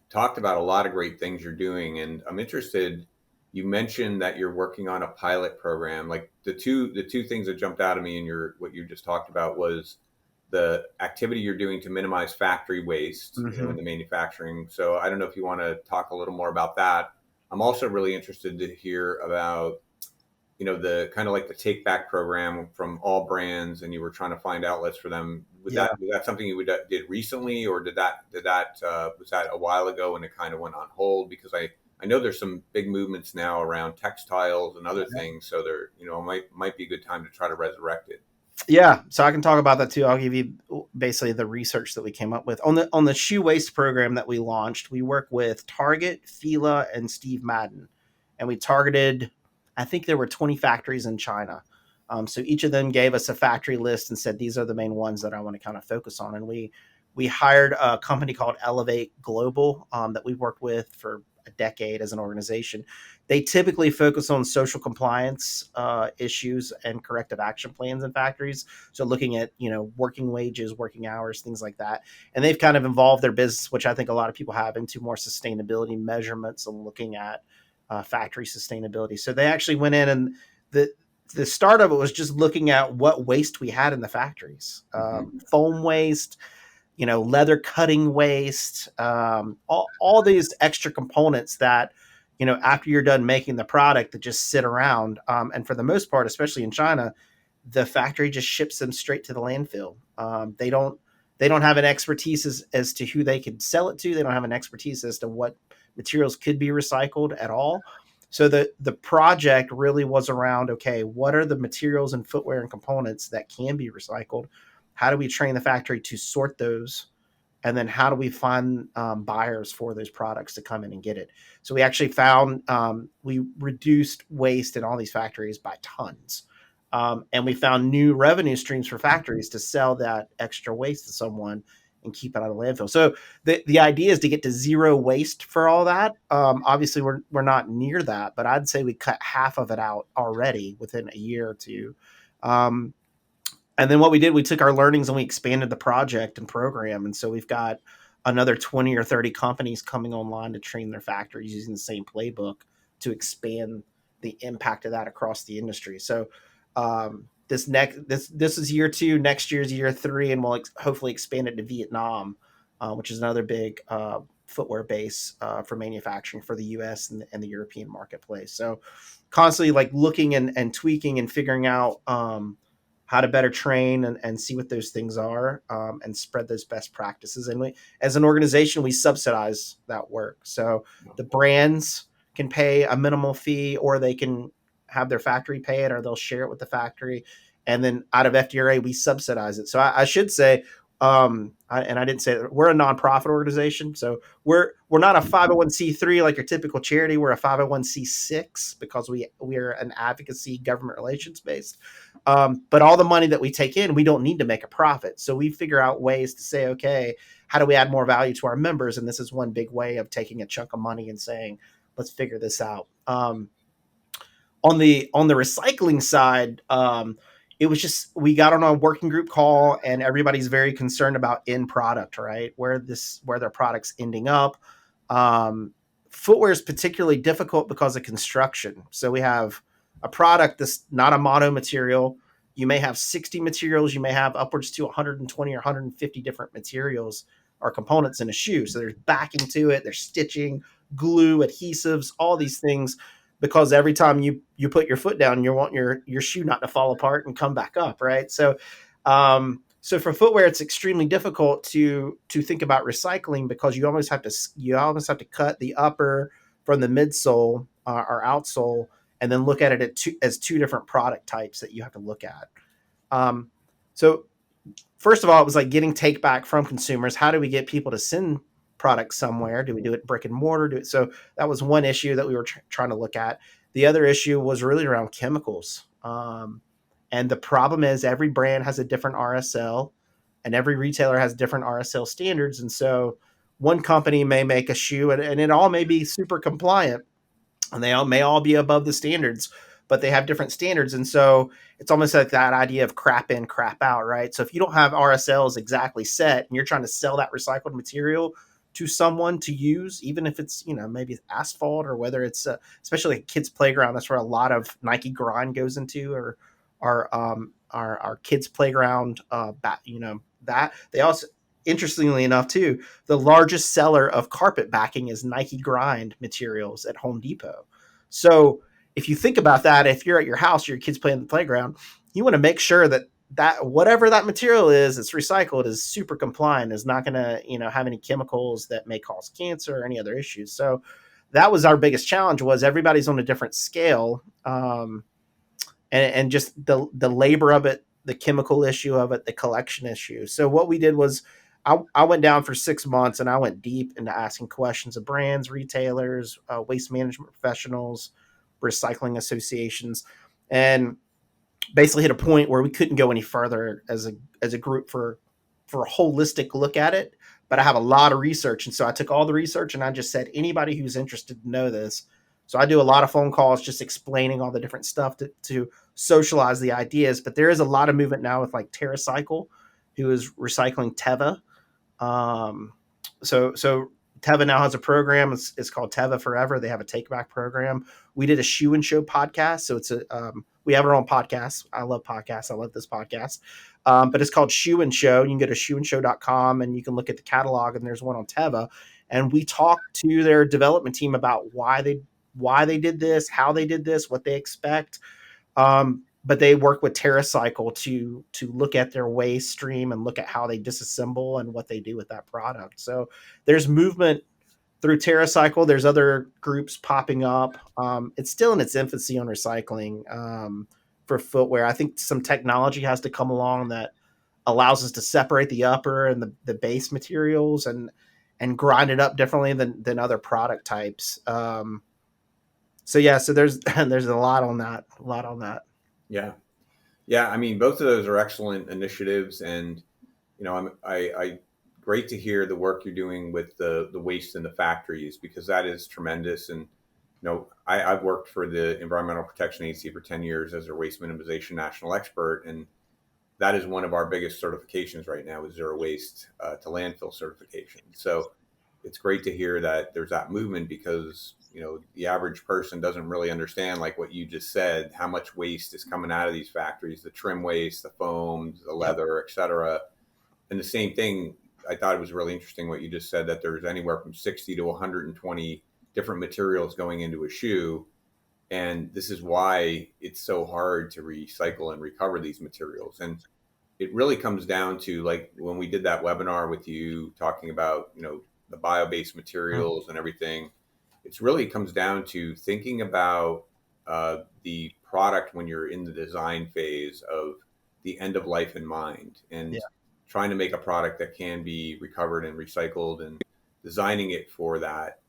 talked about a lot of great things you're doing, and I'm interested. You mentioned that you're working on a pilot program. Like the two things that jumped out at me in your what you just talked about was the activity you're doing to minimize factory waste, in Hmm. the manufacturing. So I don't know if you want to talk a little more about that. I'm also really interested to hear about the kind of like the take back program from all brands, and you were trying to find outlets for them. Yeah. Was that something you did recently, or did that was that a while ago and it kind of went on hold? Because I know there's some big movements now around textiles and other things, so there might be a good time to try to resurrect it. Yeah, so I can talk about that too. I'll give you basically the research that we came up with on the shoe waste program that we launched. We work with Target, Fila, and Steve Madden, and we targeted. I think there were 20 factories in China. So each of them gave us a factory list and said these are the main ones that I want to kind of focus on. And we hired a company called Elevate Global that we've worked with for a decade as an organization. They typically focus on social compliance issues and corrective action plans in factories. So looking at working wages, working hours, things like that. And they've kind of involved their business, which I think a lot of people have, into more sustainability measurements and looking at factory sustainability. So they actually went in and the start of it was just looking at what waste we had in the factories, Hmm. foam waste, leather cutting waste, all these extra components that, after you're done making the product that just sit around. And for the most part, especially in China, the factory just ships them straight to the landfill. They don't have an expertise as to who they could sell it to. They don't have an expertise as to what materials could be recycled at all. So the project really was around, okay, what are the materials and footwear and components that can be recycled? How do we train the factory to sort those? And then how do we find buyers for those products to come in and get it? So we actually found we reduced waste in all these factories by tons. And we found new revenue streams for factories to sell that extra waste to someone and keep it out of landfill. So the idea is to get to zero waste for all that. Obviously, we're not near that, but I'd say we cut half of it out already within a year or two. Um, and then what we did, we took our learnings and we expanded the project and program. And so we've got another 20 or 30 companies coming online to train their factories using the same playbook to expand the impact of that across the industry. So this is year two, next year's year three, and we'll hopefully expand it to Vietnam, which is another big footwear base for manufacturing for the US and the European marketplace. So constantly like looking and tweaking and figuring out how to better train and see what those things are, and spread those best practices. And we, as an organization, we subsidize that work. So the brands can pay a minimal fee, or they can have their factory pay it, or they'll share it with the factory. And then out of FDRA, we subsidize it. So I should say, and I didn't say that we're a nonprofit organization. So we're not a 501c3 like your typical charity. We're a 501c6 because we are an advocacy government relations based. But all the money that we take in, we don't need to make a profit. So we figure out ways to say, okay, how do we add more value to our members? And this is one big way of taking a chunk of money and saying, let's figure this out. On the recycling side, it was just we got on a working group call, and everybody's very concerned about end product, right? Where their products ending up. Footwear is particularly difficult because of construction. So we have a product that's not a mono material. You may have 60 materials. You may have upwards to 120 or 150 different materials or components in a shoe. So there's backing to it. There's stitching, glue, adhesives, all these things, because every time you put your foot down, you want your shoe not to fall apart and come back up, right? So for footwear, it's extremely difficult to think about recycling, because you almost have to cut the upper from the midsole or outsole, and then look at it as two different product types that you have to look at. Um, so first of all, it was like getting take back from consumers. How do we get people to send products somewhere? Do we do it brick and mortar? So that was one issue that we were trying to look at. The other issue was really around chemicals. And the problem is every brand has a different RSL, and every retailer has different RSL standards. And so one company may make a shoe, and it all may be super compliant, and they all may all be above the standards, but they have different standards. And so it's almost like that idea of crap in, crap out, right? So if you don't have RSLs exactly set and you're trying to sell that recycled material, to someone to use, even if it's, maybe asphalt, or whether it's especially a kids playground. That's where a lot of Nike Grind goes into, or our kids playground, that they also, interestingly enough too, the largest seller of carpet backing is Nike Grind materials at Home Depot. So if you think about that, if you're at your house, your kids play in the playground, you want to make sure that whatever that material is, it's recycled, is super compliant, is not going to, have any chemicals that may cause cancer or any other issues. So that was our biggest challenge, was everybody's on a different scale. And just the labor of it, the chemical issue of it, the collection issue. So what we did was, I went down for 6 months and I went deep into asking questions of brands, retailers, waste management professionals, recycling associations, and basically hit a point where we couldn't go any further as a group for a holistic look at it. But I have a lot of research, and so I took all the research and I just said, anybody who's interested to know this. So I do a lot of phone calls just explaining all the different stuff to socialize the ideas. But there is a lot of movement now with like TerraCycle, who is recycling Teva. So Teva now has a program. It's called Teva Forever. They have a take back program. We did a Shoe and Show podcast. So we have our own podcast. I love podcasts. I love this podcast. But it's called Shoe and Show. You can go to shoeandshow.com and you can look at the catalog, and there's one on Teva. And we talked to their development team about why they did this, how they did this, what they expect. But they work with TerraCycle to look at their waste stream and look at how they disassemble and what they do with that product. So there's movement through TerraCycle. There's other groups popping up. It's still in its infancy on recycling for footwear. I think some technology has to come along that allows us to separate the upper and the base materials and grind it up differently than other product types. So there's a lot on that. Yeah. Yeah. I mean, both of those are excellent initiatives, and, I great to hear the work you're doing with the waste in the factories, because that is tremendous. And, I've worked for the Environmental Protection Agency for 10 years as a waste minimization national expert. And that is one of our biggest certifications right now, is zero waste to landfill certification. So it's great to hear that there's that movement, because the average person doesn't really understand, like what you just said, how much waste is coming out of these factories, the trim waste, the foams, the leather, et cetera. And the same thing, I thought it was really interesting what you just said, that there's anywhere from 60 to 120 different materials going into a shoe. And this is why it's so hard to recycle and recover these materials. And it really comes down to, like, when we did that webinar with you talking about, the bio-based materials and everything, it really comes down to thinking about the product when you're in the design phase of the end of life in mind, and trying to make a product that can be recovered and recycled, and designing it for that.